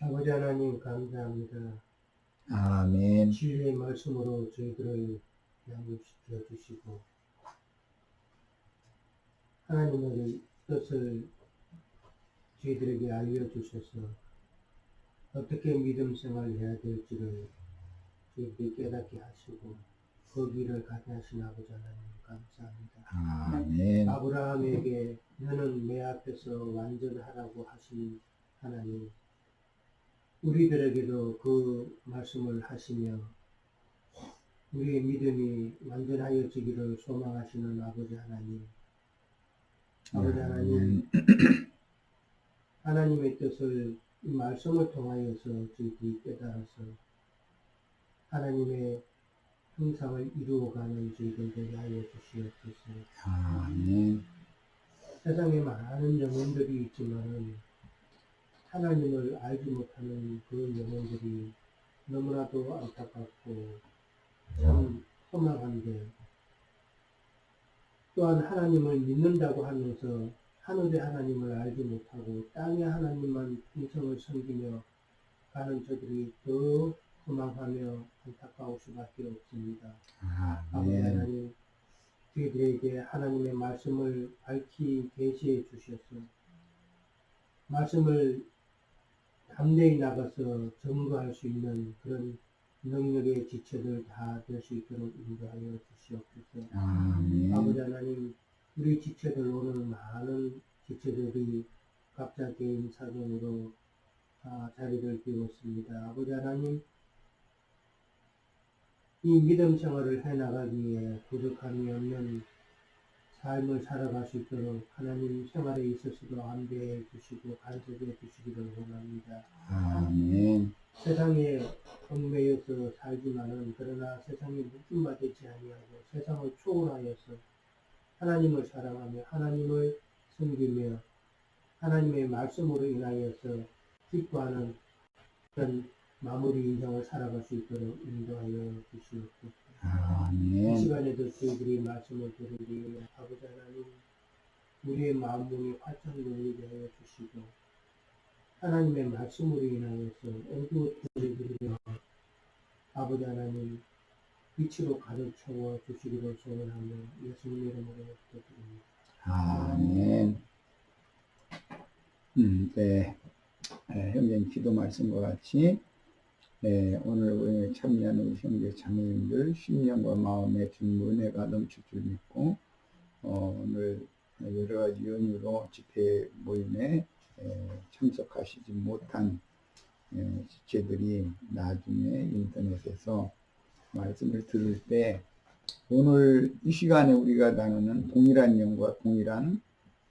아버지 하나님 감사합니다. 아멘. 진리의 말씀으로 저희들을 양육시켜 주시고 하나님의 뜻을 저희들에게 알려주셔서 어떻게 믿음 생활을 해야 될지를 저희들이 깨닫게 하시고 그 길을 가게 하신 아버지 하나님 감사합니다. 아멘. 아브라함에게 너는 내 앞에서 완전하라고 하신 하나님, 우리들에게도 그 말씀을 하시며 우리의 믿음이 완전하여지기를 소망하시는 아버지 하나님, 아버지 하나님, 하나님의 뜻을 이 말씀을 통하여서 저희들이 깨달아서 하나님의 형상을 이루어가는 저희들 되게 하여 주시옵소서. 아멘. 세상에 많은 영혼들이 있지만 하나님을 알지 못하는 그 영혼들이 너무나도 안타깝고 참 허망한데, 또한 하나님을 믿는다고 하면서 하늘의 하나님을 알지 못하고 땅의 하나님만 평생을 섬기며 가는 저들이 더 허망하며 안타까울 수밖에 없습니다. 아버지 하나님, 저희들에게 하나님의 말씀을 밝히 계시해 주셔서 말씀을 담대히 나가서 증거할 수 있는 그런 능력의 지체들 다 될 수 있도록 인도하여 주시옵소서. 아버지 하나님, 우리 지체들 오늘 많은 지체들이 각자 개인 사정으로 자리를 비웠습니다. 아버지 하나님, 이 믿음 생활을 해나가기 위해 부족함이 없는 삶을 살아갈 수 있도록 하나님 생활에 있어서도 안배해 주시고 간섭해 주시기를 원합니다. 아멘. 세상에 얽매여서 살지만은 그러나 세상에 묶임바 되지 아니하고 세상을 초월하여서 하나님을 사랑하며 하나님을 섬기며 하나님의 말씀으로 인하여서 기뻐하는 그런 마무리 인생을 살아갈 수 있도록 인도하여 주시옵소서. 이 아멘. 시간에도 저희들이 말씀을 들으리 아버지 하나님, 우리의 마음문이 활짝 열리게 하여 주시고 하나님의 말씀으로 인하여서 어두웠던 저희들이 아버지 하나님 빛으로 가득 채워 주시기를 소원하며 예수님 이름으로 기도드립니다. 아멘. 네. 형제님 기도 말씀과 같이 오늘 우리 참여하는 우리 형제 자매님들 심령과 마음에 주님 은혜가 넘칠 줄 믿고 오늘 여러 가지 연유로 집회 모임에 참석하시지 못한 지체들이 나중에 인터넷에서 말씀을 들을 때 오늘 이 시간에 우리가 나누는 동일한 영과 동일한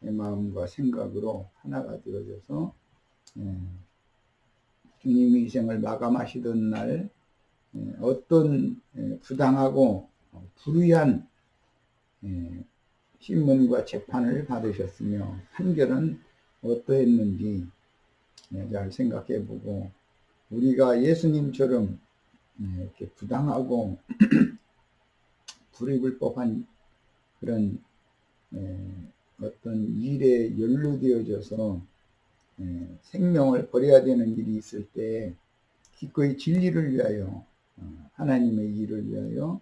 마음과 생각으로 하나가 되어져서 주님의 이생을 마감하시던 날 어떤 부당하고 불의한 신문과 재판을 받으셨으며 판결은 어떠했는지 잘 생각해보고 우리가 예수님처럼 이렇게 부당하고 불의불법한 그런 어떤 일에 연루되어져서 생명을 버려야 되는 일이 있을 때 기꺼이 진리를 위하여 하나님의 일을 위하여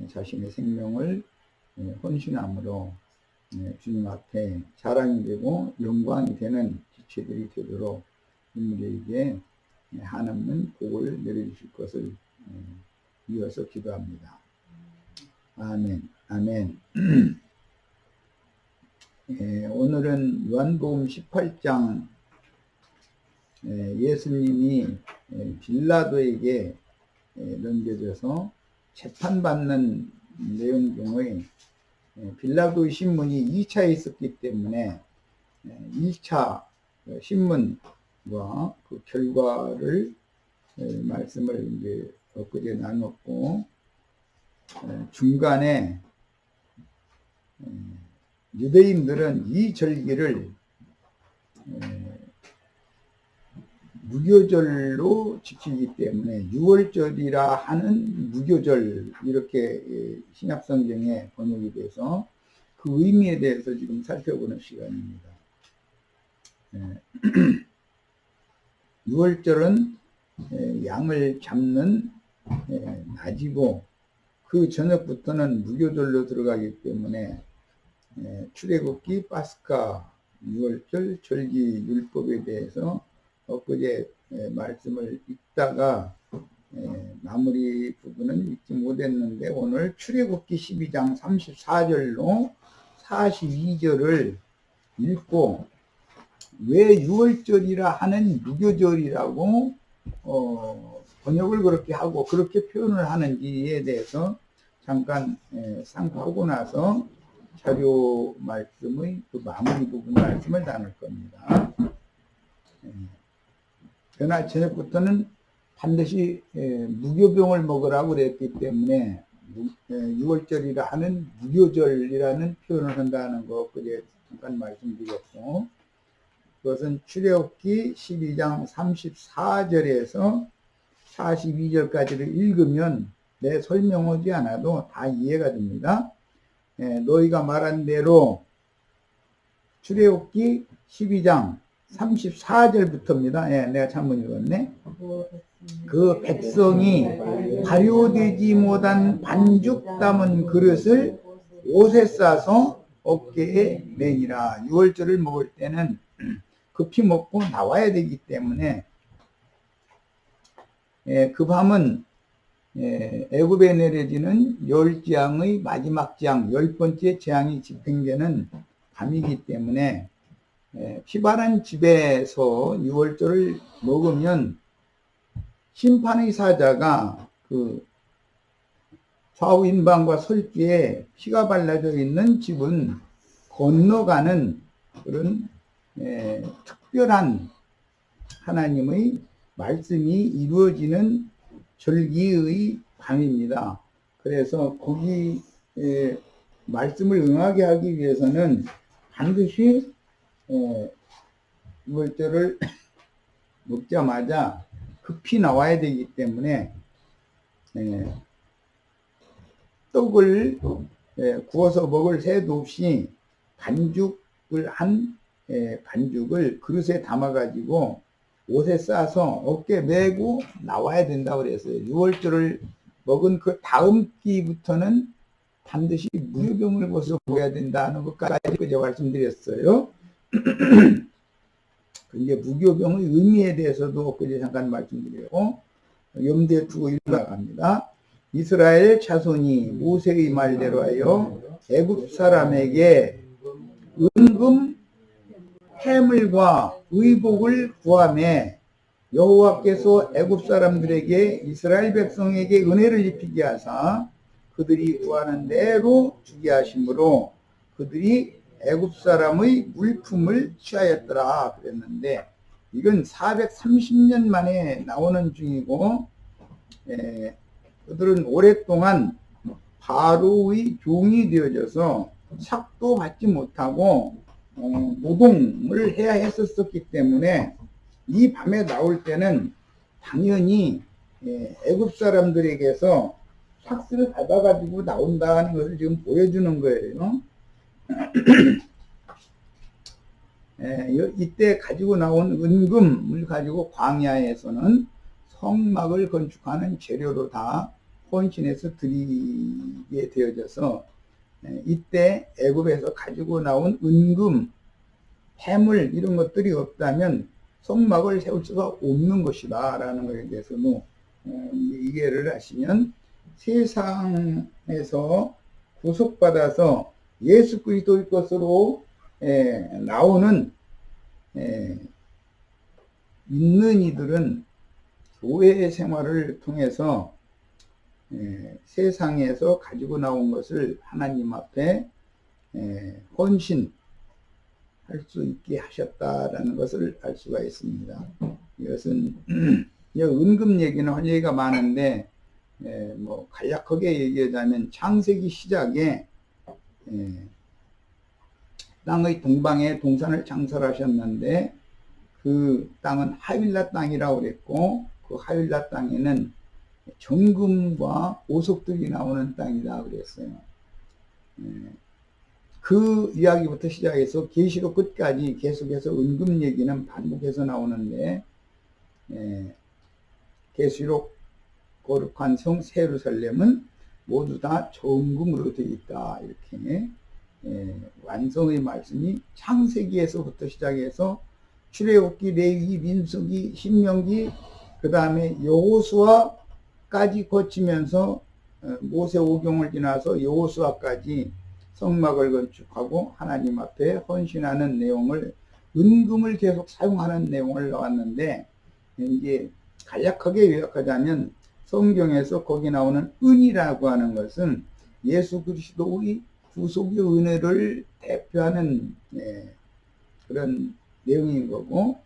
자신의 생명을 헌신함으로 주님 앞에 자랑이 되고 영광이 되는 지체들이 되도록 우리에게 한없는 복을 내려주실 것을 이어서 기도합니다. 아멘. 아멘. 오늘은 요한복음 18장 예수님이 빌라도에게 넘겨져서 재판받는 내용 중에 빌라도의 신문이 2차에 있었기 때문에 1차 신문과 그 결과를 말씀을 이제 엊그제 나눴고 중간에 유대인들은 이 절기를 무교절로 지키기 때문에 6월절이라 하는 무교절 이렇게 신약성경에 번역이 돼서 그 의미에 대해서 지금 살펴보는 시간입니다. 유월절은 양을 잡는 낮이고 그 저녁부터는 무교절로 들어가기 때문에 출애굽기, 파스카, 유월절, 절기, 율법에 대해서 엊그제 말씀을 읽다가 마무리 부분은 읽지 못했는데 오늘 출애굽기 12장 34절로 42절을 읽고 왜 유월절이라 하는 무교절이라고 번역을 그렇게 하고 그렇게 표현을 하는지에 대해서 잠깐 상고하고 나서 자료 말씀의 그 마무리 부분 말씀을 나눌 겁니다. 그러나 저녁부터는 반드시 무교병을 먹으라고 그랬기 때문에 유월절이라 하는 무교절이라는 표현을 한다는 거 그제 잠깐 말씀드렸고 그것은 출애굽기 12장 34절에서 42절까지를 읽으면 내 설명하지 않아도 다 이해가 됩니다. 너희가 말한 대로 출애굽기 12장 34절부터입니다. 내가 잘못 읽었네. 그 백성이 발효되지 못한 반죽 담은 그릇을 옷에 싸서 어깨에 매니라. 유월절을 먹을 때는 급히 먹고 나와야 되기 때문에 그 밤은 애굽에 내려지는 열 재앙의 마지막 재앙, 10번째 재앙이 집행되는 밤이기 때문에 피바른 집에서 유월절을 먹으면 심판의 사자가 그 좌우인방과 설주에 피가 발라져 있는 집은 건너가는 그런 특별한 하나님의 말씀이 이루어지는 절기의 밤입니다. 그래서 거기 말씀을 응하게 하기 위해서는 반드시 유월절을 먹자마자 급히 나와야 되기 때문에 떡을 구워서 먹을 새도 없이 반죽을 한 반죽을 그릇에 담아 가지고 옷에 싸서 어깨 메고 나와야 된다고 그랬어요. 유월절을 먹은 그 다음 끼부터는 반드시 무교병을 벗어 보여야 된다는 것까지 제가 말씀드렸어요. 이제 무교병의 의미에 대해서도 엊그제 잠깐 말씀드리고 염두에 두고 읽어갑니다. 이스라엘 자손이 모세의 말대로 하여 애굽 사람에게 은금 해물과 의복을 구하매 여호와께서 애굽 사람들에게 이스라엘 백성에게 은혜를 입히게 하사 그들이 구하는 대로 주게 하심으로 그들이 애굽 사람의 물품을 취하였더라 그랬는데 이건 430년 만에 나오는 중이고 그들은 오랫동안 바로의 종이 되어져서 삭도 받지 못하고 노동을 해야 했었기 때문에 이 밤에 나올 때는 당연히 애굽 사람들에게서 삭스를 받아가지고 나온다는 것을 지금 보여주는 거예요. 이때 가지고 나온 은금을 가지고 광야에서는 성막을 건축하는 재료로 다 헌신해서 드리게 되어져서 이때 애굽에서 가지고 나온 은금, 해물 이런 것들이 없다면 성막을 세울 수가 없는 것이다 라는 것에 대해서도 이해를 하시면 세상에서 구속받아서 예수 그리스도의 것으로 나오는 믿는 이들은 교회 생활을 통해서 세상에서 가지고 나온 것을 하나님 앞에 헌신할 수 있게 하셨다라는 것을 알 수가 있습니다. 이것은 은금 얘기는 할 얘기가 많은데 뭐 간략하게 얘기하자면 창세기 시작에 땅의 동방에 동산을 창설하셨는데 그 땅은 하윌라 땅이라고 그랬고 그 하윌라 땅에는 정금과 보석들이 나오는 땅이다 그랬어요. 그 이야기부터 시작해서 계시록 끝까지 계속해서 은금 얘기는 반복해서 나오는데 계시록 거룩한 성 예루살렘은 모두 다 정금으로 되어 있다. 이렇게 완성의 말씀이 창세기에서부터 시작해서 출애굽기, 레위기, 민수기, 신명기, 그 다음에 여호수아까지 거치면서 모세 오경을 지나서 여호수아까지 성막을 건축하고 하나님 앞에 헌신하는 내용을, 은금을 계속 사용하는 내용을 나왔는데, 이제 간략하게 요약하자면 성경에서 거기 나오는 은이라고 하는 것은 예수 그리스도의 구속의 은혜를 대표하는 그런 내용인 거고,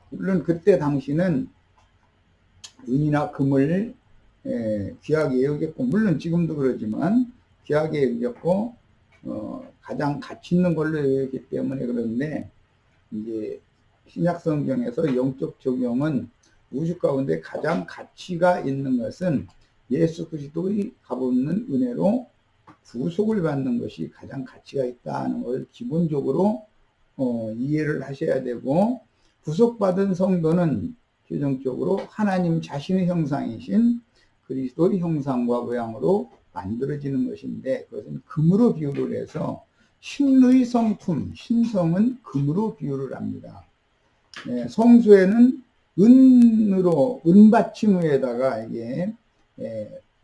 물론 그때 당시는 은이나 금을 귀하게 여겼고, 물론 지금도 그러지만 귀하게 여겼고 가장 가치 있는 걸로 여겼기 때문에 그런데, 이제 신약 성경에서 영적 적용은 우주 가운데 가장 가치가 있는 것은 예수 그리스도의 값없는 은혜로 구속을 받는 것이 가장 가치가 있다는 걸 기본적으로 이해를 하셔야 되고, 구속받은 성도는 최종적으로 하나님 자신의 형상이신 그리스도의 형상과 모양으로 만들어지는 것인데, 그것은 금으로 비유를 해서 신의 성품, 신성은 금으로 비유를 합니다. 성소에는 은으로, 은받침 위에다가 이게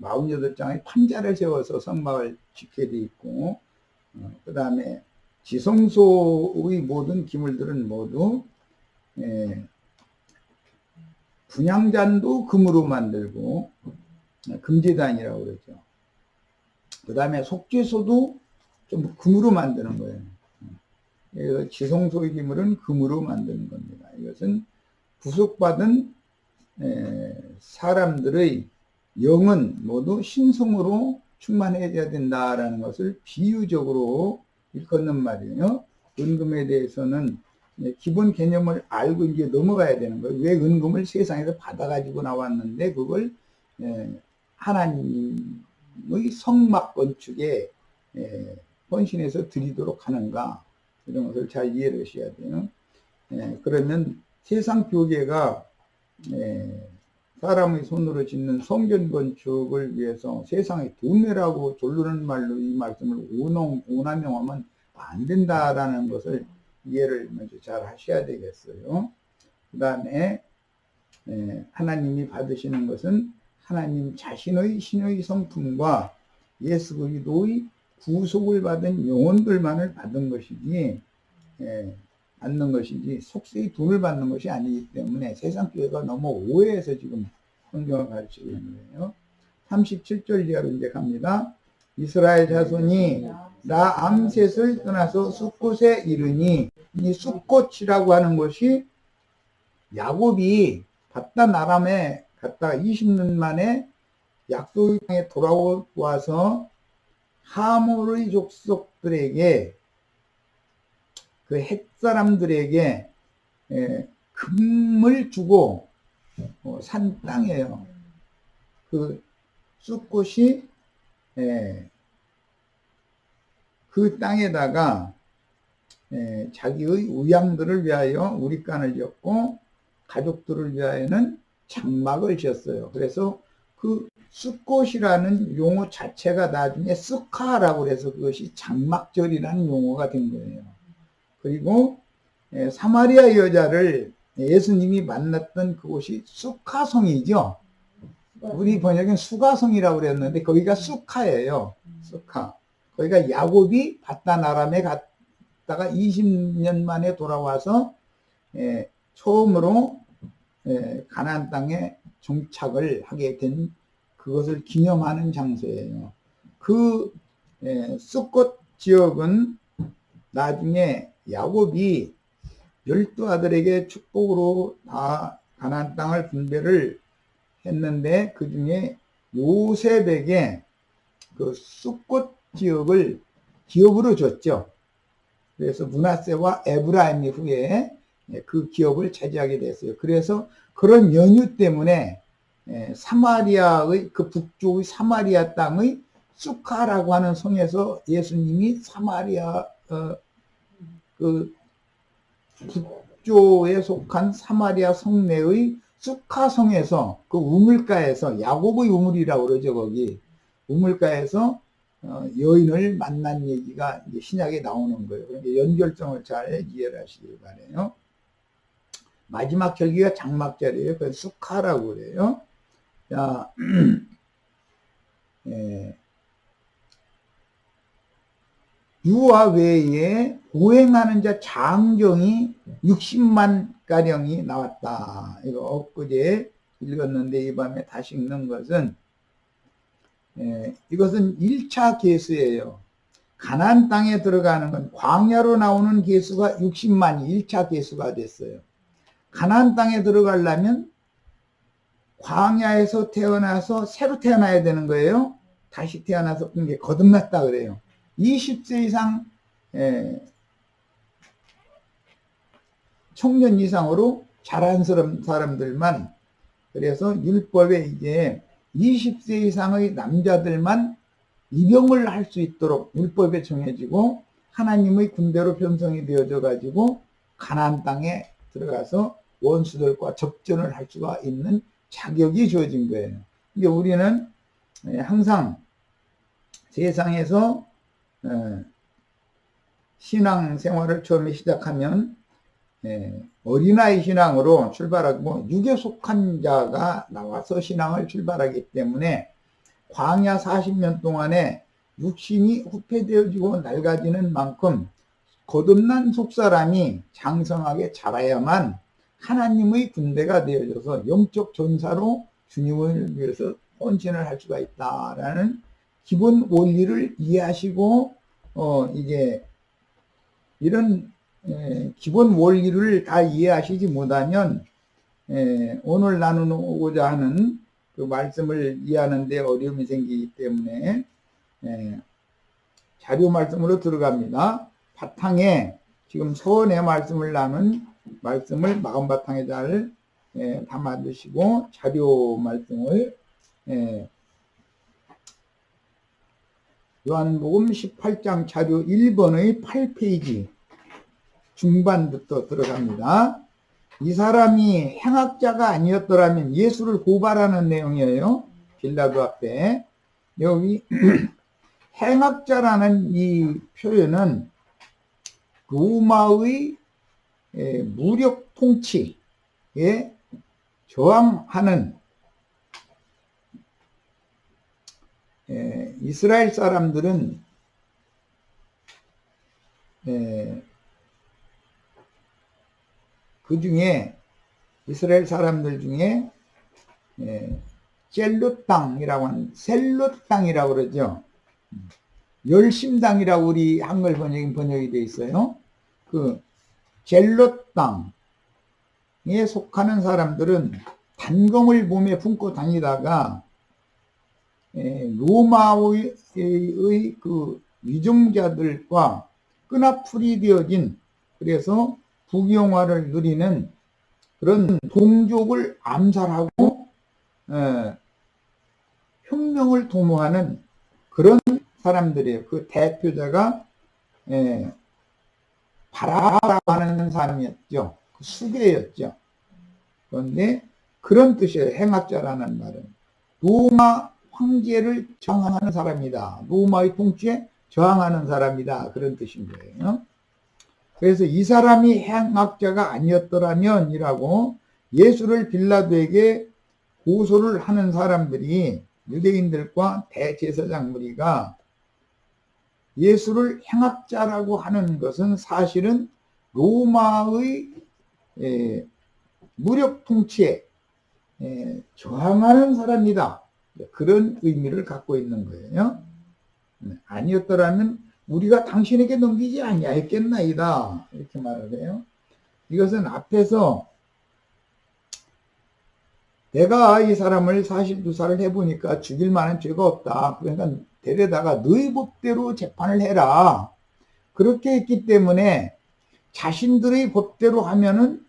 48장의 판자를 세워서 성막을 짓게 돼 있고, 그 다음에 지성소의 모든 기물들은 모두 분향잔도 금으로 만들고, 금제단이라고 그러죠. 그 다음에 속죄소도 좀 금으로 만드는 거예요. 그래서 지성소의 기물은 금으로 만드는 겁니다. 이것은 구속받은 사람들의 영은 모두 신성으로 충만해져야 된다라는 것을 비유적으로 일컫는 말이에요. 은금에 대해서는 기본 개념을 알고 이제 넘어가야 되는 거예요. 왜 은금을 세상에서 받아가지고 나왔는데 그걸 하나님의 성막 건축에 헌신해서 드리도록 하는가, 이런 것을 잘 이해를 하셔야 돼요. 그러면 세상 교계가 사람의 손으로 짓는 성전 건축을 위해서 세상에 돈 내라고 졸르는 말로 이 말씀을 오남용하면 안 된다라는 것을 이해를 먼저 잘 하셔야 되겠어요. 그 다음에 하나님이 받으시는 것은 하나님 자신의 신의 성품과 예수 그리스도의 구속을 받은 영혼들만을 받은 것이지, 받는 것이지 속세의 돈을 받는 것이 아니기 때문에 세상 교회가 너무 오해해서 지금 성경을 가르치고 있는 거예요. 37절 이하로 이제 갑니다. 이스라엘 자손이 라암셋을 떠나서 숫곳에 이르니, 이 숫곳이라고 하는 것이 야곱이 바단 아람에 갔다가 20년 만에 약속의 땅에 돌아와서 하몰의 족속들에게, 그 헷사람들에게 금을 주고 산 땅이에요. 그 숫곳이 그 땅에다가 자기의 우양들을 위하여 우리간을 지었고 가족들을 위하여는 장막을 지었어요. 그래서 그 숫곳이라는 용어 자체가 나중에 쑥하라고 해서 그것이 장막절이라는 용어가 된 거예요. 그리고 사마리아 여자를 예수님이 만났던 그곳이 쑥하성이죠. 우리 번역은 수가성이라고 그랬는데 거기가 쑥하예요. 쑥하. 거기가 야곱이 바단 아람에 갔다가 20년 만에 돌아와서 처음으로 가나안 땅에 정착을 하게 된 그것을 기념하는 장소예요. 그 쑥곳 지역은 나중에 야곱이 12아들에게 축복으로 다 가나안 땅을 분배를 했는데, 그 중에 요셉에게 그 쑥곳 지역을 기업으로 줬죠. 그래서 므낫세와 에브라임이 후에 그 기업을 차지하게 됐어요. 그래서 그런 연유 때문에 사마리아의 그 북쪽의 사마리아 땅의 쑥하라고 하는 성에서 예수님이 사마리아 그 북쪽에 속한 사마리아 성내의 수카성에서 그 우물가에서 야곱의 우물이라고 그러죠. 거기 우물가에서 여인을 만난 얘기가 이제 신약에 나오는 거예요. 그러니까 연결성을 잘 이해를 하시길 바라요. 마지막 절기가 장막절이에요. 그래서 수카라고 그래요. 자, 유아 외에 보행하는 자 장정이 60만 가량이 나왔다. 이거 엊그제 읽었는데 이 밤에 다시 읽는 것은 이것은 1차 계수예요. 가나안 땅에 들어가는 건 광야로 나오는 계수가 60만이 1차 계수가 됐어요. 가나안 땅에 들어가려면 광야에서 태어나서 새로 태어나야 되는 거예요. 다시 태어나서 이게 거듭났다 그래요. 20세 이상 청년 이상으로 자란 사람들만, 그래서 율법에 이제 20세 이상의 남자들만 입영을 할 수 있도록 율법에 정해지고 하나님의 군대로 편성이 되어져 가지고 가나안 땅에 들어가서 원수들과 접전을 할 수가 있는 자격이 주어진 거예요. 이게 우리는 항상 세상에서 신앙 생활을 처음에 시작하면 어린아이 신앙으로 출발하고 육에 속한 자가 나와서 신앙을 출발하기 때문에 광야 40년 동안에 육신이 후패되어지고 낡아지는 만큼 거듭난 속사람이 장성하게 자라야만 하나님의 군대가 되어져서 영적 전사로 주님을 위해서 헌신을 할 수가 있다라는 기본 원리를 이해하시고 이제 이런 기본 원리를 다 이해하시지 못하면 오늘 나누고자 하는 그 말씀을 이해하는 데 어려움이 생기기 때문에 자료 말씀으로 들어갑니다. 바탕에 지금 서원의 말씀을 나눈 말씀을 마음 바탕에 잘 담아 두시고 자료 말씀을 요한복음 18장 자료 1번의 8페이지 중반부터 들어갑니다. 이 사람이 행악자가 아니었더라면 예수를 고발하는 내용이에요. 빌라도 앞에. 여기 행악자라는 이 표현은 로마의 무력 통치에 저항하는 이스라엘 사람들은 그 중에 이스라엘 사람들 중에 젤롯 땅이라고 하는 셀롯 땅이라고 그러죠. 열심당이라고 우리 한글 번역이 되어 있어요. 그 젤롯 땅에 속하는 사람들은 단검을 몸에 품고 다니다가 로마의 그 위정자들과 끈앞풀이 되어진, 그래서 부귀영화를 누리는 그런 동족을 암살하고 혁명을 도모하는 그런 사람들이에요. 그 대표자가 바라라고 하는 사람이었죠. 그 수괴였죠. 그런데 그런 뜻이에요. 행악자라는 말은 로마 황제를 저항하는 사람이다. 로마의 통치에 저항하는 사람이다. 그런 뜻인 거예요. 그래서 이 사람이 행악자가 아니었더라면 이라고 예수를 빌라도에게 고소를 하는 사람들이, 유대인들과 대제사장 무리가 예수를 행악자라고 하는 것은 사실은 로마의 무력 통치에 저항하는 사람이다. 그런 의미를 갖고 있는 거예요. 아니었더라면 우리가 당신에게 넘기지 아니하였겠나이다. 이렇게 말을 해요. 이것은 앞에서 내가 이 사람을 42살을 해보니까 죽일 만한 죄가 없다. 그러니까 데려다가 너희 법대로 재판을 해라. 그렇게 했기 때문에 자신들의 법대로 하면은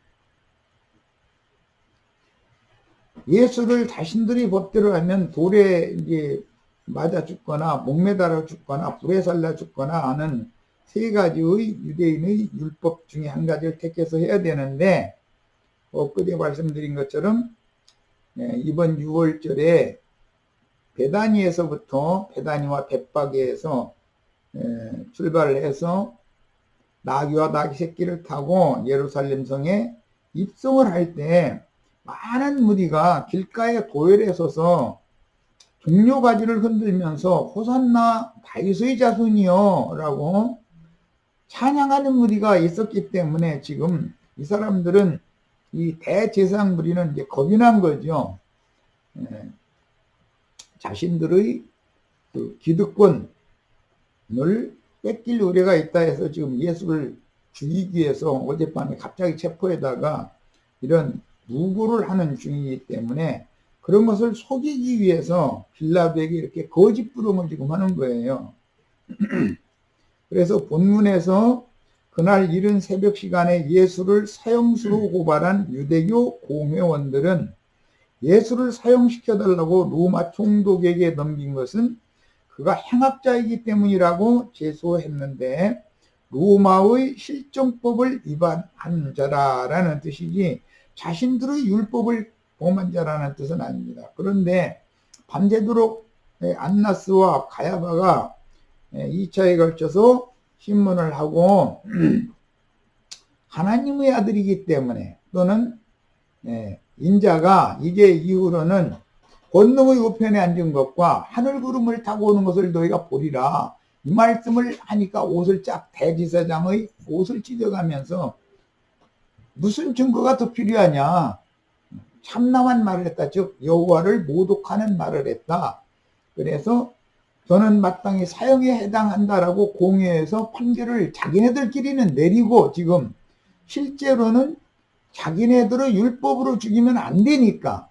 예수를 자신들이 법대로 하면 돌에 이제 맞아 죽거나 목매달아 죽거나 불에 살라 죽거나 하는 세 가지의 유대인의 율법 중에 한 가지를 택해서 해야 되는데, 엊그제 말씀드린 것처럼 이번 6월절에 베다니에서부터, 베다니와 벳바게에서 출발을 해서 나귀와 나귀 새끼를 타고 예루살렘 성에 입성을 할 때 많은 무리가 길가에 도열에 서서 종려가지를 흔들면서 호산나 다윗의 자손이여 라고 찬양하는 무리가 있었기 때문에 지금 이 사람들은 이 대제사장 무리는 이제 겁이 난 거죠. 자신들의 그 기득권을 뺏길 우려가 있다 해서 지금 예수를 죽이기 위해서 어젯밤에 갑자기 체포에다가 이런 무고를 하는 중이기 때문에 그런 것을 속이기 위해서 빌라도에게 이렇게 거짓 부름을 지금 하는 거예요. 그래서 본문에서 그날 이른 새벽 시간에 예수를 사형수로 고발한 유대교 공회원들은 예수를 사형시켜달라고 로마 총독에게 넘긴 것은 그가 행악자이기 때문이라고 제소했는데, 로마의 실정법을 위반한 자라라는 뜻이지 자신들의 율법을 범한 자라는 뜻은 아닙니다. 그런데 밤새도록 안나스와 가야바가 2차에 걸쳐서 신문을 하고 하나님의 아들이기 때문에, 또는 인자가 이제 이후로는 권능의 우편에 앉은 것과 하늘 구름을 타고 오는 것을 너희가 보리라, 이 말씀을 하니까 옷을 쫙, 대제사장의 옷을 찢어가면서 무슨 증거가 더 필요하냐, 참남한 말을 했다. 즉 여호와를 모독하는 말을 했다. 그래서 저는 마땅히 사형에 해당한다라고 공회에서 판결을 자기네들끼리는 내리고, 지금 실제로는 자기네들의 율법으로 죽이면 안 되니까,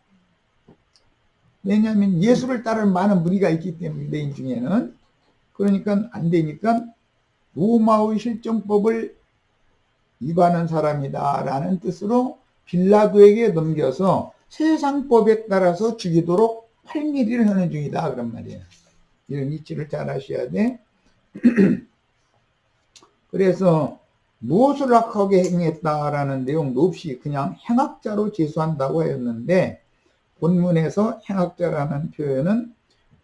왜냐하면 예수를 따르는 많은 무리가 있기 때문에 유대인 중에는, 그러니까 안 되니까 로마의 실정법을 위반한 사람이다 라는 뜻으로 빌라도에게 넘겨서 세상법에 따라서 죽이도록 팔미리를 하는 중이다 그런 말이에요. 이런 이치를 잘 아셔야 돼. 그래서 무엇을 악하게 행했다라는 내용도 없이 그냥 행악자로 제소한다고 하였는데, 본문에서 행악자라는 표현은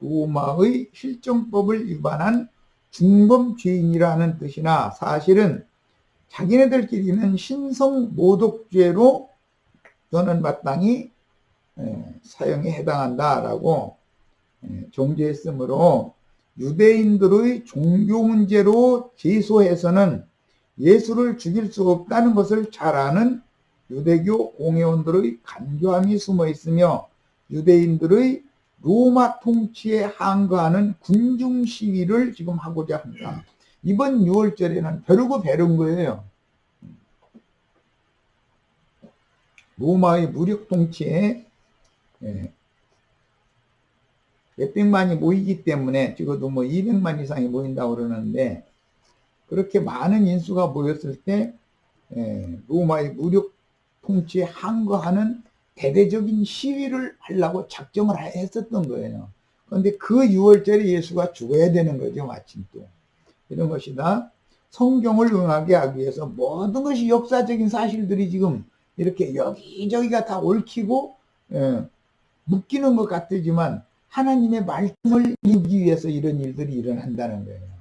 로마의 실정법을 위반한 중범죄인이라는 뜻이나, 사실은 자기네들끼리는 신성모독죄로 저는 마땅히 사형에 해당한다라고 정죄했으므로, 유대인들의 종교 문제로 제소해서는 예수를 죽일 수 없다는 것을 잘 아는 유대교 공회원들의 간교함이 숨어 있으며, 유대인들의 로마 통치에 항거하는 군중 시위를 지금 하고자 합니다. 이번 6월절에는 벼르고 베른 거예요. 로마의 무력 통치에 몇백만이 모이기 때문에, 적어도 뭐 200만 이상이 모인다고 그러는데, 그렇게 많은 인수가 모였을 때 로마의 무력 통치에 항거하는 대대적인 시위를 하려고 작정을 했었던 거예요. 그런데 그 6월절에 예수가 죽어야 되는 거죠, 마침 또. 이런 것이다. 성경을 응하게 하기 위해서 모든 것이 역사적인 사실들이 지금 이렇게 여기저기가 다 얽히고 묶이는 것 같지만, 하나님의 말씀을 이루기 위해서 이런 일들이 일어난다는 거예요.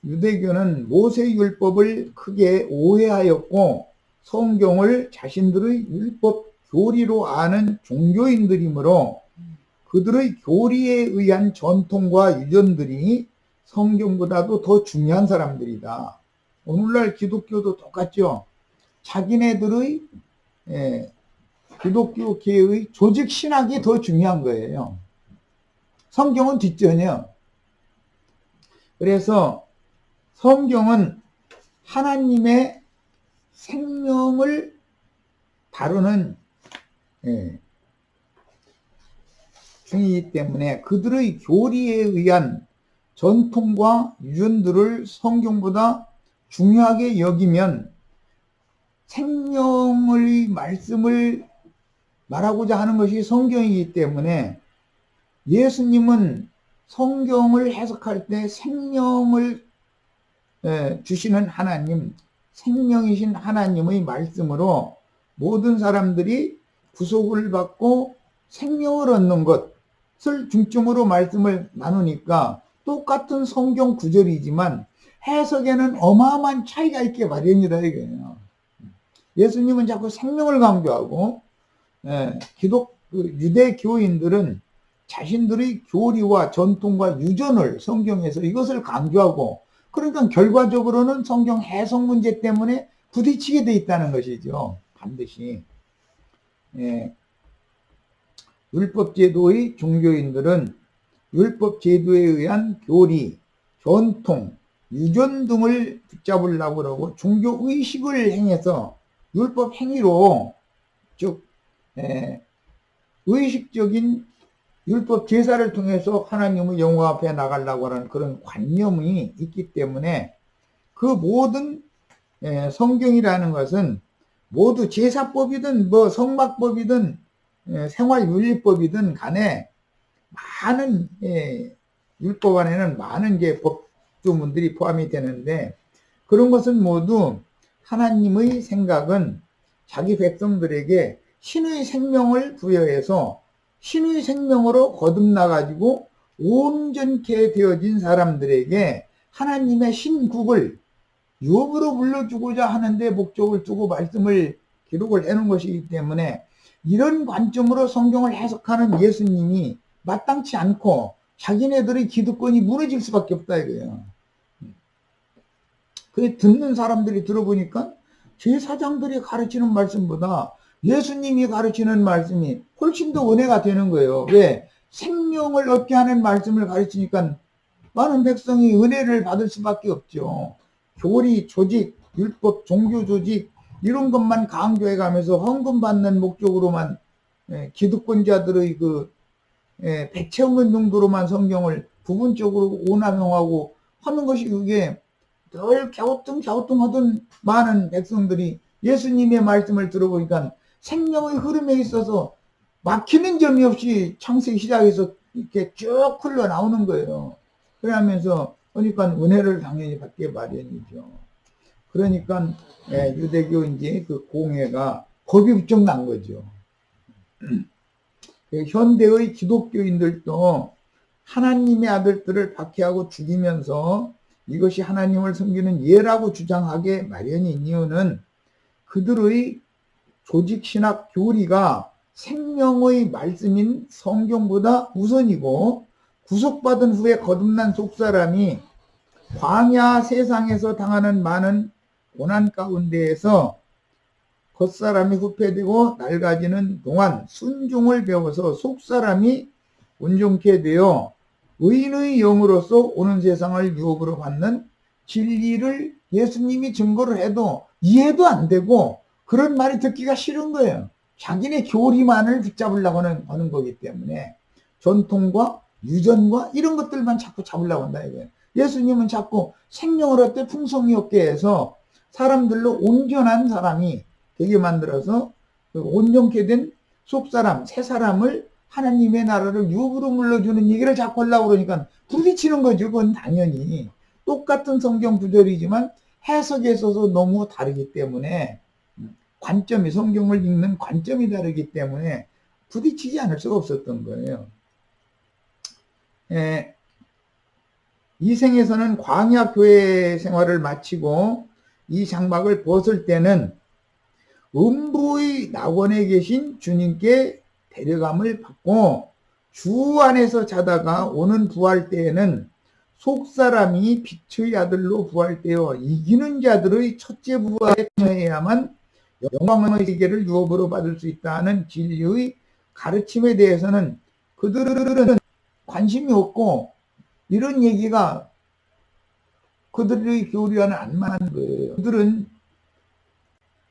유대교는 모세율법을 크게 오해하였고, 성경을 자신들의 율법 교리로 아는 종교인들이므로 그들의 교리에 의한 전통과 유전들이 성경보다도 더 중요한 사람들이다. 오늘날 기독교도 똑같죠. 자기네들의 기독교계의 조직 신학이 더 중요한 거예요. 성경은 뒷전이요. 그래서 성경은 하나님의 생명을 다루는 중이기 때문에, 그들의 교리에 의한 전통과 유전들을 성경보다 중요하게 여기면 생명의 말씀을 말하고자 하는 것이 성경이기 때문에 예수님은 성경을 해석할 때 생명을 주시는 하나님, 생명이신 하나님의 말씀으로 모든 사람들이 구속을 받고 생명을 얻는 것을 중점으로 말씀을 나누니까 똑같은 성경 구절이지만 해석에는 어마어마한 차이가 있게 마련이다 이거예요. 예수님은 자꾸 생명을 강조하고 유대 교인들은 자신들의 교리와 전통과 유전을 성경에서 이것을 강조하고, 그러니까 결과적으로는 성경 해석 문제 때문에 부딪히게 돼 있다는 것이죠. 반드시. 율법 제도의 종교인들은 율법 제도에 의한 교리, 전통, 유전 등을 붙잡으려고 그러고 종교 의식을 행해서 율법 행위로, 즉 의식적인 율법 제사를 통해서 하나님의 영광 앞에 나가려고 하는 그런 관념이 있기 때문에 그 모든 성경이라는 것은 모두 제사법이든 뭐 성막법이든 생활윤리법이든 간에 많은 율법 안에는 많은 게 법조문들이 포함이 되는데, 그런 것은 모두 하나님의 생각은 자기 백성들에게 신의 생명을 부여해서 신의 생명으로 거듭나가지고 온전케 되어진 사람들에게 하나님의 신국을 유업으로 물려주고자 하는데 목적을 두고 말씀을 기록을 해놓은 것이기 때문에, 이런 관점으로 성경을 해석하는 예수님이 마땅치 않고 자기네들의 기득권이 무너질 수밖에 없다 이거예요. 그 듣는 사람들이 들어보니까 제사장들이 가르치는 말씀보다 예수님이 가르치는 말씀이 훨씬 더 은혜가 되는 거예요. 왜? 생명을 얻게 하는 말씀을 가르치니까 많은 백성이 은혜를 받을 수밖에 없죠. 교리, 조직, 율법, 종교 조직 이런 것만 강조해 가면서 헌금 받는 목적으로만 기득권자들의 배 채우는 용도로만 성경을 부분적으로 오남용하고 하는 것이, 그게 늘 갸우뚱하던 많은 백성들이 예수님의 말씀을 들어보니까 생명의 흐름에 있어서 막히는 점이 없이 창세기 시작해서 이렇게 쭉 흘러나오는 거예요. 그러면서 그러니까 은혜를 당연히 받게 마련이죠. 그러니까 유대교 이제 그 공회가 겁이 부쩍 난 거죠. 현대의 기독교인들도 하나님의 아들들을 박해하고 죽이면서 이것이 하나님을 섬기는 예라고 주장하게 마련인 이유는 그들의 조직신학 교리가 생명의 말씀인 성경보다 우선이고, 구속받은 후에 거듭난 속사람이 광야 세상에서 당하는 많은 고난 가운데에서 겉사람이 후패되고 낡아지는 동안 순종을 배워서 속사람이 온전케 되어 의인의 영으로서 오는 세상을 유업으로 받는 진리를 예수님이 증거를 해도 이해도 안 되고 그런 말이 듣기가 싫은 거예요. 자기네 교리만을 붙잡으려고 하는 거기 때문에 전통과 유전과 이런 것들만 자꾸 잡으려고 한다 이거예요. 예수님은 자꾸 생명을 얻되 풍성이 없게 해서 사람들로 온전한 사람이 되게 만들어서 온전케 된 속사람, 새 사람을 하나님의 나라를 유업으로 물려주는 얘기를 자꾸 하려고 그러니까 부딪히는 거죠. 그건 당연히 똑같은 성경 구절이지만 해석에 있어서 너무 다르기 때문에, 관점이, 성경을 읽는 관점이 다르기 때문에 부딪히지 않을 수가 없었던 거예요. 이 생에서는 광야 교회 생활을 마치고 이 장막을 벗을 때는 음부의 낙원에 계신 주님께 데려감을 받고 주 안에서 자다가 오는 부활 때에는 속사람이 빛의 아들로 부활되어 이기는 자들의 첫째 부활에 참여해야만 영광의 세계를 유업으로 받을 수 있다는 진리의 가르침에 대해서는 그들은 관심이 없고, 이런 얘기가 그들의 교리와는 안 맞는 거예요. 그들은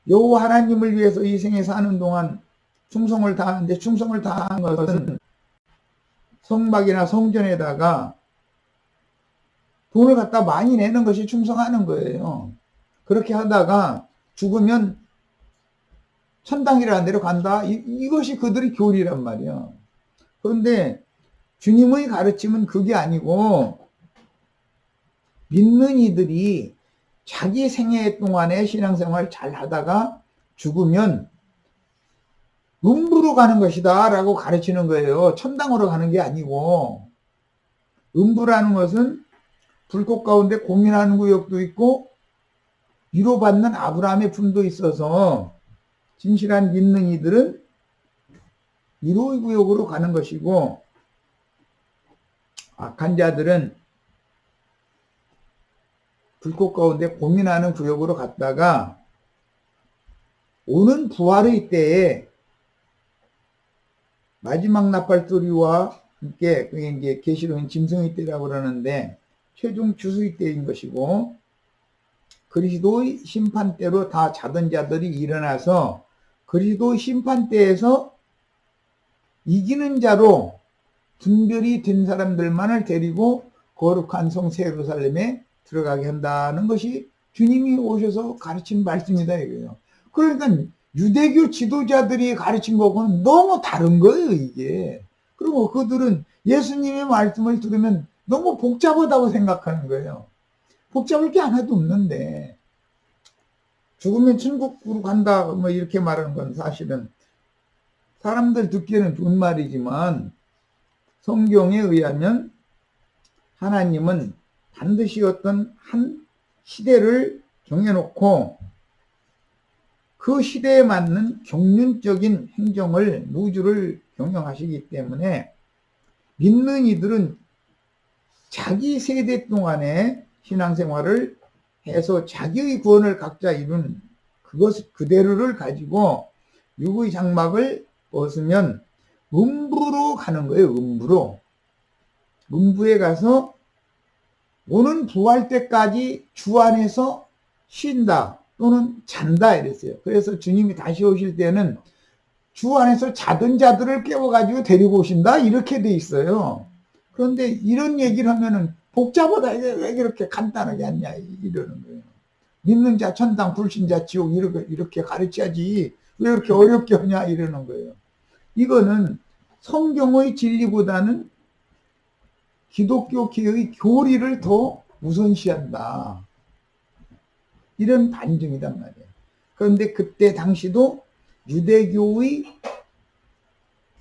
여호와 하나님을 위해서 이 생에 사는 동안 충성을 다하는데, 충성을 다한 것은 성막이나 성전에다가 돈을 갖다 많이 내는 것이 충성하는 거예요. 그렇게 하다가 죽으면 천당이라는 데로 간다. 이것이 그들의 교리란 말이야. 그런데 주님의 가르침은 그게 아니고 믿는 이들이 자기 생애 동안에 신앙생활 잘 하다가 죽으면 음부로 가는 것이다 라고 가르치는 거예요. 천당으로 가는 게 아니고, 음부라는 것은 불꽃 가운데 고민하는 구역도 있고 위로받는 아브라함의 품도 있어서 진실한 믿는 이들은 위로의 구역으로 가는 것이고, 악한 자들은 불꽃 가운데 고민하는 구역으로 갔다가 오는 부활의 때에 마지막 나팔 소리와 함께, 그게 이제 계시록엔 짐승의 때라고 그러는데 최종 주수의 때인 것이고, 그리스도의 심판 때로 다 자던 자들이 일어나서 그리스도의 심판 때에서 이기는 자로 분별이 된 사람들만을 데리고 거룩한 성 새 예루살렘에 들어가게 한다는 것이 주님이 오셔서 가르친 말씀이다 이거예요. 그러니까 유대교 지도자들이 가르친 거하고는 너무 다른 거예요, 이게. 그리고 그들은 예수님의 말씀을 들으면 너무 복잡하다고 생각하는 거예요. 복잡할 게 하나도 없는데, 죽으면 천국으로 간다 뭐 이렇게 말하는 건 사실은 사람들 듣기에는 좋은 말이지만, 성경에 의하면 하나님은 반드시 어떤 한 시대를 정해놓고 그 시대에 맞는 경륜적인 행정을, 무주를 경영하시기 때문에 믿는 이들은 자기 세대 동안에 신앙생활을 해서 자기의 구원을 각자 이룬 그것 그대로를 가지고 육의 장막을 벗으면 음부로 가는 거예요. 음부로. 음부에 가서 오는 부활 때까지 주 안에서 쉰다 또는 잔다 이랬어요. 그래서 주님이 다시 오실 때는 주 안에서 자던 자들을 깨워가지고 데리고 오신다 이렇게 돼 있어요. 그런데 이런 얘기를 하면은 복잡하다, 이게 왜 이렇게 간단하게 하냐 이러는 거예요. 믿는 자 천당, 불신자 지옥 이렇게 가르쳐야지 왜 이렇게 어렵게 하냐 이러는 거예요. 이거는 성경의 진리보다는 기독교계의 교리를 더 우선시한다, 이런 반증이란 말이에요. 그런데 그때 당시도 유대교의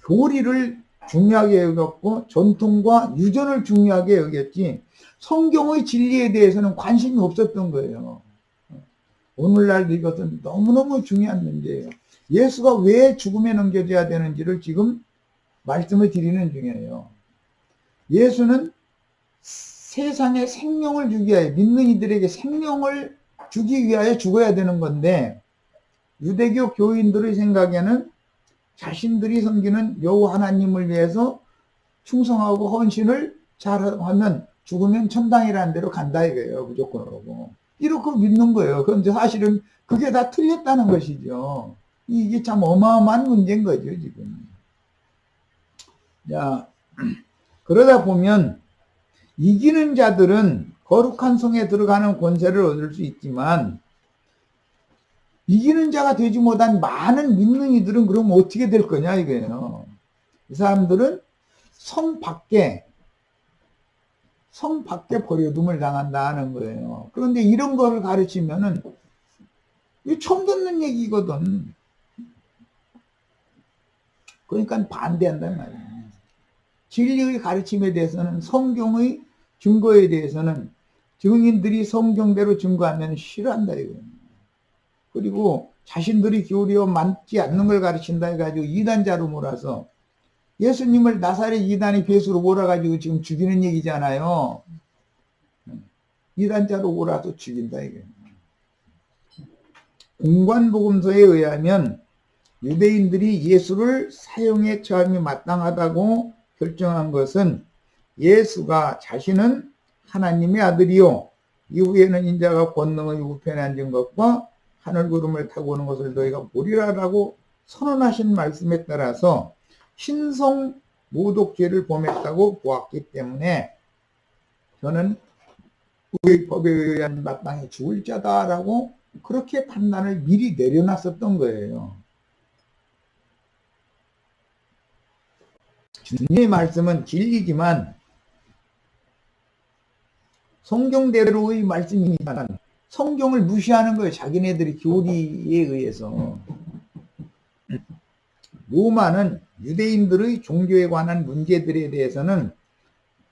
교리를 중요하게 여겼고 전통과 유전을 중요하게 여겼지 성경의 진리에 대해서는 관심이 없었던 거예요. 오늘날도 이것은 너무너무 중요한 문제예요. 예수가 왜 죽음에 넘겨져야 되는지를 지금 말씀을 드리는 중이에요. 예수는 세상에 생명을 주기 위하여, 믿는 이들에게 생명을 주기 위하여 죽어야 되는 건데, 유대교 교인들의 생각에는 자신들이 섬기는 여호와 하나님을 위해서 충성하고 헌신을 잘하면 죽으면 천당이라는 데로 간다 이거예요. 무조건으로. 이렇게 믿는 거예요. 그런데 사실은 그게 다 틀렸다는 것이죠. 이게 참 어마어마한 문제인 거죠, 지금. 자, 그러다 보면 이기는 자들은 거룩한 성에 들어가는 권세를 얻을 수 있지만, 이기는 자가 되지 못한 많은 믿는 이들은 그럼 어떻게 될 거냐 이거예요. 이 사람들은 성 밖에 버려둠을 당한다는 거예요. 그런데 이런 거를 가르치면은 이게 처음 듣는 얘기거든. 그러니까 반대한단 말이에요. 진리의 가르침에 대해서는, 성경의 증거에 대해서는 증인들이 성경대로 증거하면 싫어한다 이거예요. 그리고 자신들이 교리와 맞지 않는 걸 가르친다 해가지고 이단자로 몰아서, 예수님을 나사렛 이단이 배수로 몰아가지고 지금 죽이는 얘기잖아요. 이단자로 몰아서 죽인다 이거예요. 공관복음서에 의하면 유대인들이 예수를 사형에 처함이 마땅하다고 결정한 것은, 예수가 자신은 하나님의 아들이요 이후에는 인자가 권능의 우편에 앉은 것과 하늘 구름을 타고 오는 것을 너희가 보리라라고 선언하신 말씀에 따라서 신성 모독죄를 범했다고 보았기 때문에 저는 우리의 법에 의한 마땅히 죽을 자다라고 그렇게 판단을 미리 내려놨었던 거예요. 주님의 말씀은 진리지만 성경대로의 말씀이지만 성경을 무시하는 거예요. 자기네들이 교리에 의해서. 로마는 유대인들의 종교에 관한 문제들에 대해서는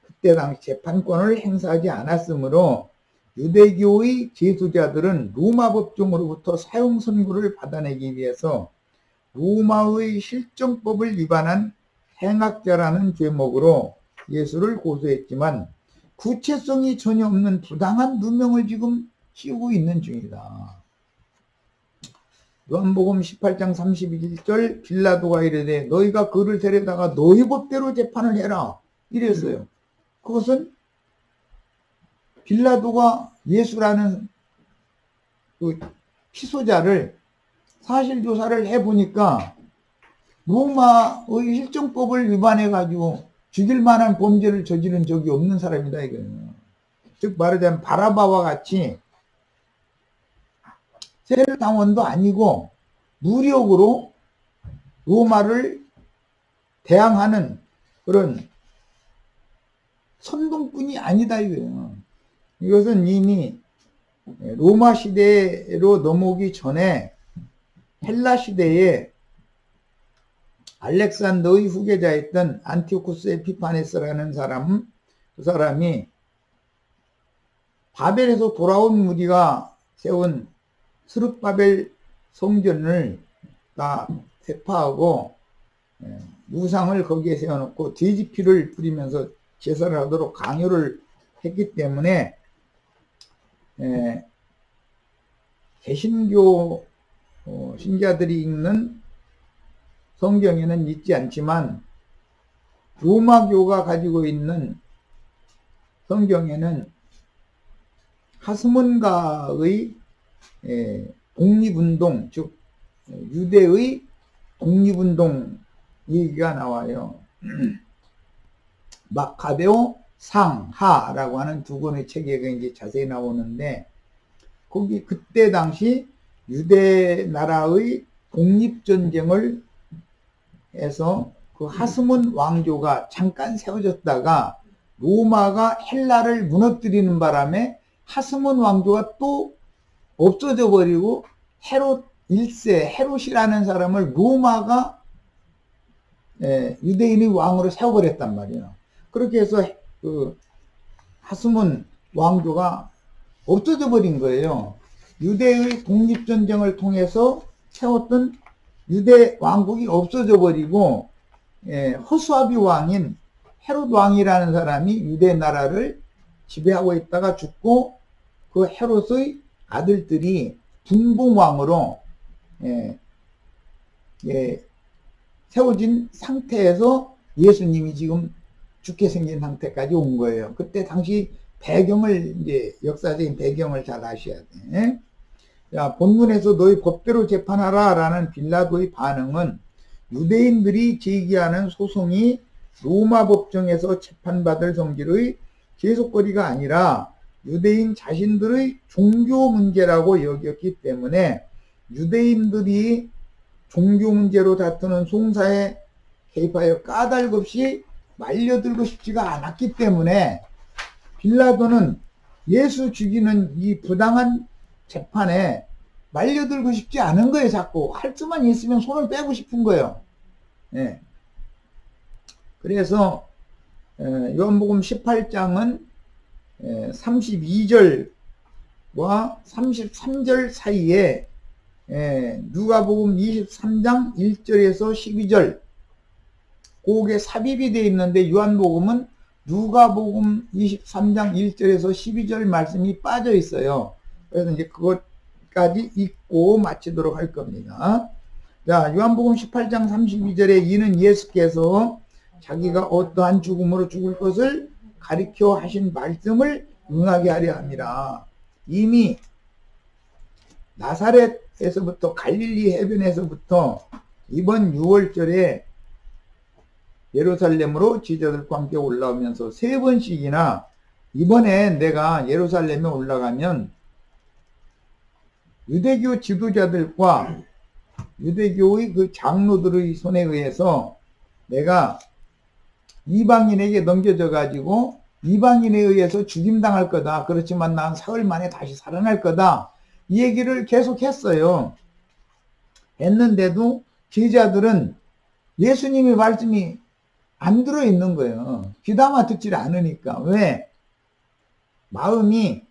그때 당시 재판권을 행사하지 않았으므로 유대교의 제수자들은 로마 법정으로부터 사형 선고를 받아내기 위해서 로마의 실정법을 위반한 행악자라는 죄목으로 예수를 고소했지만 구체성이 전혀 없는 부당한 누명을 지금 씌우고 있는 중이다. 요한복음 18장 31절 빌라도가 이르되 너희가 그를 데려다가 너희 법대로 재판을 해라 이랬어요. 그것은 빌라도가 예수라는 그 피소자를 사실 조사를 해보니까 로마의 실정법을 위반해 가지고 죽일 만한 범죄를 저지른 적이 없는 사람이다 이거예요. 즉 말하자면 바라바와 같이 세례당원도 아니고 무력으로 로마를 대항하는 그런 선동꾼이 아니다 이거예요. 이것은 이미 로마 시대로 넘어오기 전에 헬라 시대에 알렉산더의 후계자였던 안티오쿠스 에피파네스라는 사람, 그 사람이 바벨에서 돌아온 무리가 세운 스룹바벨 성전을 다 세파하고 우상을 거기에 세워놓고 돼지피를 뿌리면서 제사를 하도록 강요를 했기 때문에 개신교 신자들이 읽는 성경에는 있지 않지만 로마교가 가지고 있는 성경에는 하스몬가의 독립운동, 즉 유대의 독립운동 얘기가 나와요. 마카베오 상하라고 하는 두 권의 책에 이제 자세히 나오는데 거기 그때 당시 유대 나라의 독립전쟁을 해서 그 하스몬 왕조가 잠깐 세워졌다가 로마가 헬라를 무너뜨리는 바람에 하스몬 왕조가 또 없어져 버리고 헤롯 1세 헤롯이라는 사람을 로마가 유대인의 왕으로 세워버렸단 말이에요. 그렇게 해서 그 하스몬 왕조가 없어져 버린 거예요. 유대의 독립전쟁을 통해서 세웠던 유대 왕국이 없어져 버리고 허수아비 왕인 헤롯 왕이라는 사람이 유대 나라를 지배하고 있다가 죽고 그 헤롯의 아들들이 분봉왕으로 세워진 상태에서 예수님이 지금 죽게 생긴 상태까지 온 거예요. 그때 당시 배경을 이제 역사적인 배경을 잘 아셔야 돼. 자, 본문에서 너희 법대로 재판하라 라는 빌라도의 반응은 유대인들이 제기하는 소송이 로마 법정에서 재판받을 성질의 계속거리가 아니라 유대인 자신들의 종교 문제라고 여겼기 때문에 유대인들이 종교 문제로 다투는 송사에 개입하여 까닭없이 말려들고 싶지가 않았기 때문에 빌라도는 예수 죽이는 이 부당한 재판에 말려들고 싶지 않은 거예요. 자꾸 할 수만 있으면 손을 빼고 싶은 거예요. 그래서 요한복음 18장은 32절과 33절 사이에 누가복음 23장 1절에서 12절 그게 삽입이 되어 있는데 요한복음은 누가복음 23장 1절에서 12절 말씀이 빠져 있어요. 그래서 이제 그것까지 읽고 마치도록 할 겁니다. 자, 요한복음 18장 32절에 이는 예수께서 자기가 어떠한 죽음으로 죽을 것을 가리켜 하신 말씀을 응하게 하려 함이라. 이미 나사렛에서부터 갈릴리 해변에서부터 이번 6월절에 예루살렘으로 제자들과 함께 올라오면서 3번씩이나 이번에 내가 예루살렘에 올라가면 유대교 지도자들과 유대교의 그 장로들의 손에 의해서 내가 이방인에게 넘겨져 가지고 이방인에 의해서 죽임당할 거다. 그렇지만 난 사흘 만에 다시 살아날 거다. 이 얘기를 계속 했어요. 했는데도 제자들은 예수님의 말씀이 안 들어있는 거예요. 귀담아 듣질 않으니까. 왜? 마음이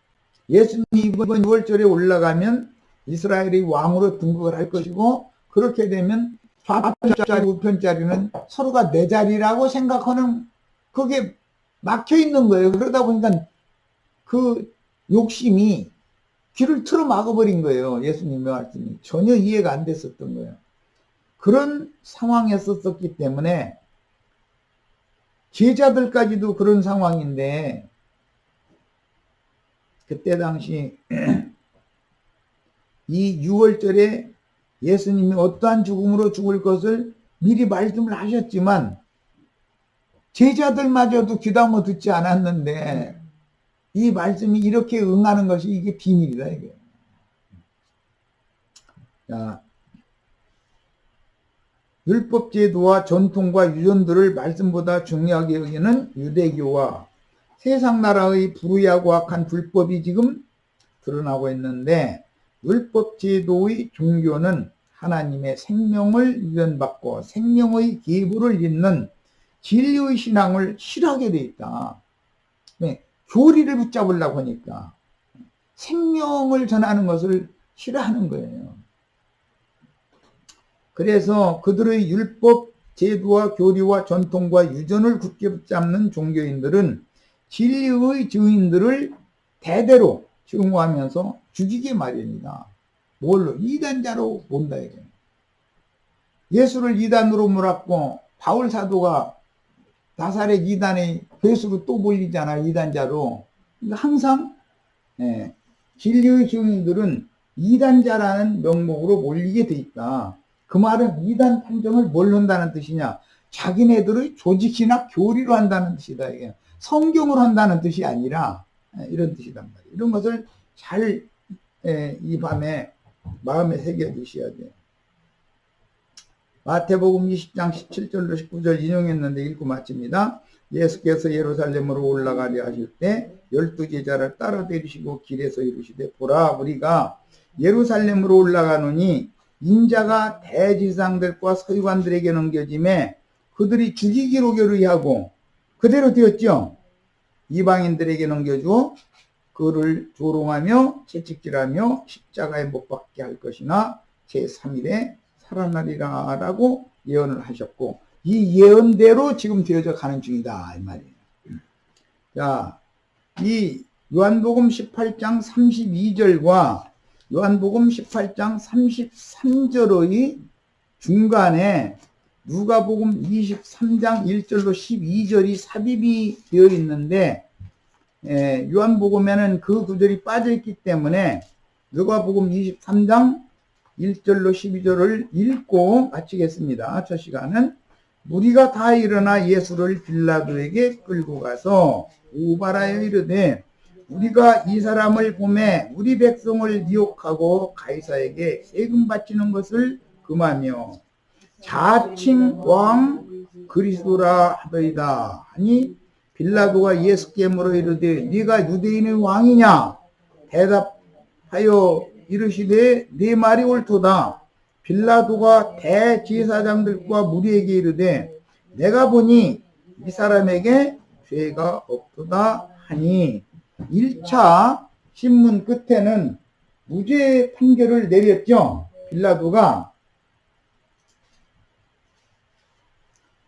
예수님이 이번 6월절에 올라가면 이스라엘이 왕으로 등극을 할 것이고, 그렇게 되면 좌편자리 우편자리는 서로가 내 자리라고 생각하는, 그게 막혀 있는 거예요. 그러다 보니까 그 욕심이 귀를 틀어 막아버린 거예요. 예수님의 말씀이 전혀 이해가 안 됐었던 거예요. 그런 상황에 썼었기 때문에 제자들까지도 그런 상황인데, 그때 당시 이 6월절에 예수님이 어떠한 죽음으로 죽을 것을 미리 말씀을 하셨지만 제자들마저도 귀담아 듣지 않았는데, 이 말씀이 이렇게 응하는 것이 이게 비밀이다, 이게. 자, 율법 제도와 전통과 유전들을 말씀보다 중요하게 여기는 유대교와 세상 나라의 불의하고 악한 불법이 지금 드러나고 있는데, 율법 제도의 종교는 하나님의 생명을 유전받고 생명의 계보를 잇는 진리의 신앙을 싫어하게 돼 있다. 네, 교리를 붙잡으려고 하니까 생명을 전하는 것을 싫어하는 거예요. 그래서 그들의 율법 제도와 교리와 전통과 유전을 굳게 붙잡는 종교인들은 진리의 증인들을 대대로 증오하면서 죽이게 마련이다. 뭘로? 이단자로 본다, 이게. 예수를 이단으로 몰았고 바울 사도가 나사렛 이단의 괴수로 또 몰리잖아, 이단자로. 그러니까 항상 진리의 증인들은 이단자라는 명목으로 몰리게 돼 있다. 그 말은 이단 판정을 뭘로 한다는 뜻이냐? 자기네들의 조직이나 교리로 한다는 뜻이다, 이게. 성경으로 한다는 뜻이 아니라 이런 뜻이단 말이에요. 이런 것을 잘 이 밤에 마음에 새겨 두셔야 돼요. 마태복음 20장 17절로 19절 인용했는데 읽고 마칩니다. 예수께서 예루살렘으로 올라가려 하실 때 12제자를 따라 데리시고 길에서 이르시되, 보라, 우리가 예루살렘으로 올라가노니 인자가 대지상들과 서기관들에게 넘겨짐에 그들이 죽이기로 결의하고 그대로 되었죠. 이방인들에게 넘겨주어 그를 조롱하며 채찍질하며 십자가에 못 박게 할 것이나 제3일에 살아나리라 라고 예언을 하셨고, 이 예언대로 지금 되어져 가는 중이다, 이 말이에요. 자, 이 요한복음 18장 32절과 요한복음 18장 33절의 중간에 누가복음 23장 1절로 12절이 삽입이 되어 있는데, 요한복음에는 그 구절이 빠져있기 때문에 누가복음 23장 1절로 12절을 읽고 마치겠습니다. 첫 시간은 무리가 다 일어나 예수를 빌라도에게 끌고 가서 오발하여 이르되, 우리가 이 사람을 보매 우리 백성을 미혹하고 가이사에게 세금 바치는 것을 금하며 자칭 왕 그리스도라 하더이다 하니, 빌라도가 예수께 물어 이르되, 네가 유대인의 왕이냐? 대답하여 이르시되, 네 말이 옳도다. 빌라도가 대제사장들과 무리에게 이르되, 내가 보니 이 사람에게 죄가 없도다 하니, 1차 신문 끝에는 무죄 판결을 내렸죠. 빌라도가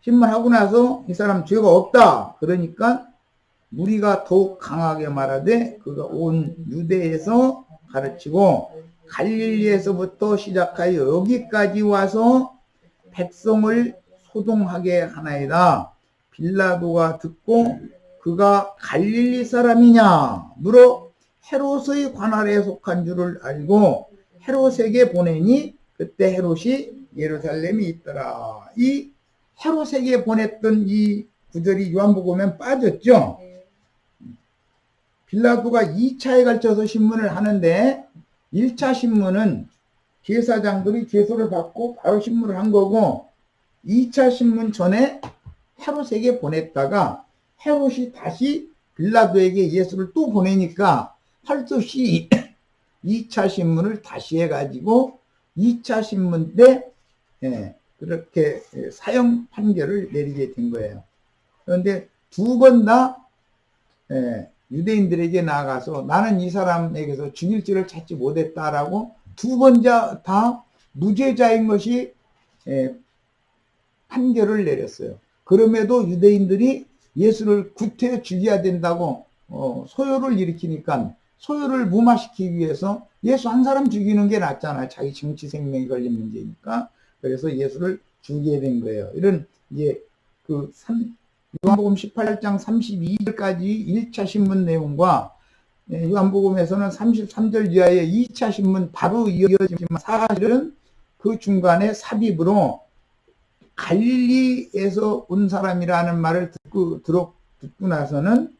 신문하고 나서 이 사람 죄가 없다 그러니까 무리가 더욱 강하게 말하되, 그가 온 유대에서 가르치고 갈릴리에서부터 시작하여 여기까지 와서 백성을 소동하게 하나이다. 빌라도가 듣고 그가 갈릴리 사람이냐 물어 헤롯의 관할에 속한 줄을 알고 헤롯에게 보내니, 그때 헤롯이 예루살렘에 있더라. 이 헤롯에게 보냈던 이 구절이 요한복음에 빠졌죠. 빌라도가 2차에 걸쳐서 신문을 하는데, 1차 신문은 제사장들이 제소를 받고 바로 신문을 한 거고, 2차 신문 전에 헤롯에게 보냈다가 헤롯이 다시 빌라도에게 예수를 또 보내니까 할 수 없이 2차 신문을 다시 해가지고 2차 신문 때 그렇게 사형 판결을 내리게 된 거예요. 그런데 두 번 다 유대인들에게 나가서 나는 이 사람에게서 죽일 죄를 찾지 못했다라고 두 번 다 무죄자인 것이 판결을 내렸어요. 그럼에도 유대인들이 예수를 구태 죽여야 된다고 소요를 일으키니까 소요를 무마시키기 위해서 예수 한 사람 죽이는 게 낫잖아요. 자기 정치 생명이 걸린 문제니까. 그래서 예수를 죽이게 된 거예요. 이런 이제 요한복음 18장 32절까지 1차 신문 내용과 요한복음에서는 33절 이하의 2차 신문 바로 이어지지만 사실은 그 중간에 삽입으로 갈릴리에서 온 사람이라는 말을 듣고 나서는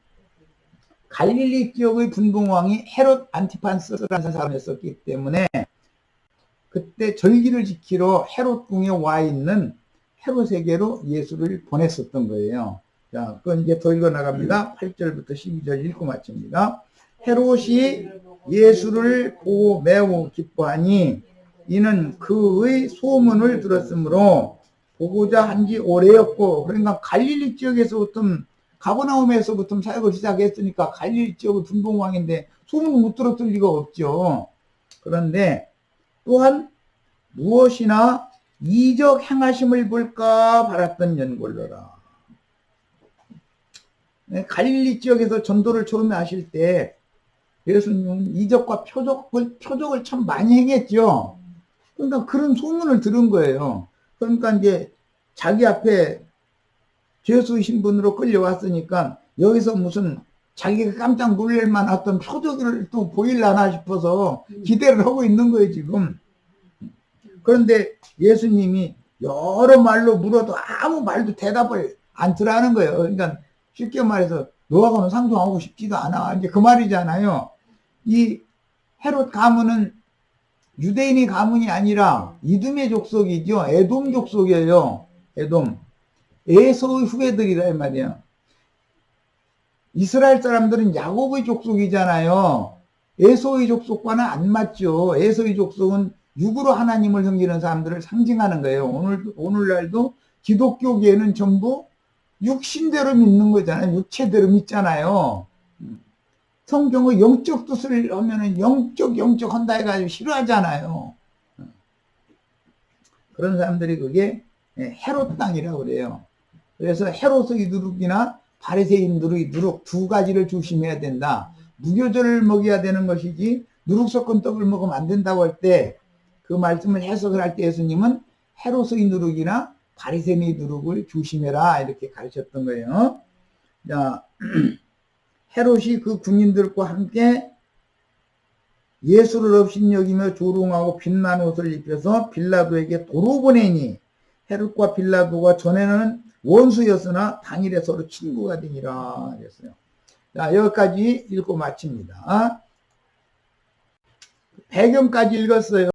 갈릴리 지역의 분봉왕이 헤롯 안티파스라는 사람이었기 때문에 그때 절기를 지키러 헤롯 궁에 와 있는 헤롯에게로 예수를 보냈었던 거예요. 자, 그건 이제 더 읽어 나갑니다. 8절부터 12절 읽고 마칩니다. 헤롯이 예수를 보고 매우 기뻐하니 이는 그의 소문을 들었으므로 보고자 한지 오래였고, 그러니까 갈릴리 지역에서부터 가버나움에서부터 사역을 시작했으니까 갈릴리 지역의 분봉왕인데 소문을 못 들었을 리가 없죠. 그런데 또한 무엇이나 이적 행하심을 볼까 바랐던 연골로라. 갈릴리 지역에서 전도를 처음에 하실 때 예수님은 이적과 표적을 참 많이 행했죠. 그러니까 그런 소문을 들은 거예요. 그러니까 이제 자기 앞에 죄수 신분으로 끌려왔으니까 여기서 무슨 자기가 깜짝 놀랄 만한 어떤 표적을 또 보일라나 싶어서 기대를 하고 있는 거예요, 지금. 그런데 예수님이 여러 말로 물어도 아무 말도 대답을 안 들어하는 거예요. 그러니까 쉽게 말해서 너하고는 상종하고 싶지도 않아. 이제 그 말이잖아요. 이 헤롯 가문은 유대인의 가문이 아니라 이두메 족속이죠. 에돔 족속이에요. 에돔. 에서의 후예들이라 이 말이야. 이스라엘 사람들은 야곱의 족속이잖아요. 에서의 족속과는 안 맞죠. 에서의 족속은 육으로 하나님을 섬기는 사람들을 상징하는 거예요. 오늘날도 기독교계는 전부 육신대로 믿는 거잖아요. 육체대로 믿잖아요. 성경의 영적 뜻을 하면은 영적 한다 해가지고 싫어하잖아요. 그런 사람들이 그게 헤롯 땅이라고 그래요. 그래서 헤롯의 누룩이나 바리새인들의 누룩 두 가지를 조심해야 된다. 무교절을 먹여야 되는 것이지 누룩 섞은 떡을 먹으면 안 된다고 할 때 그 말씀을 해석을 할 때 예수님은 헤롯의 누룩이나 바리새인의 누룩을 조심해라 이렇게 가르쳤던 거예요. 자, 헤롯이 그 군인들과 함께 예수를 업신여기며 조롱하고 빛난 옷을 입혀서 빌라도에게 도로 보내니 헤롯과 빌라도가 전에는 원수였으나 당일에 서로 친구가 되니라 그랬어요. 자, 여기까지 읽고 마칩니다. 배경까지 읽었어요.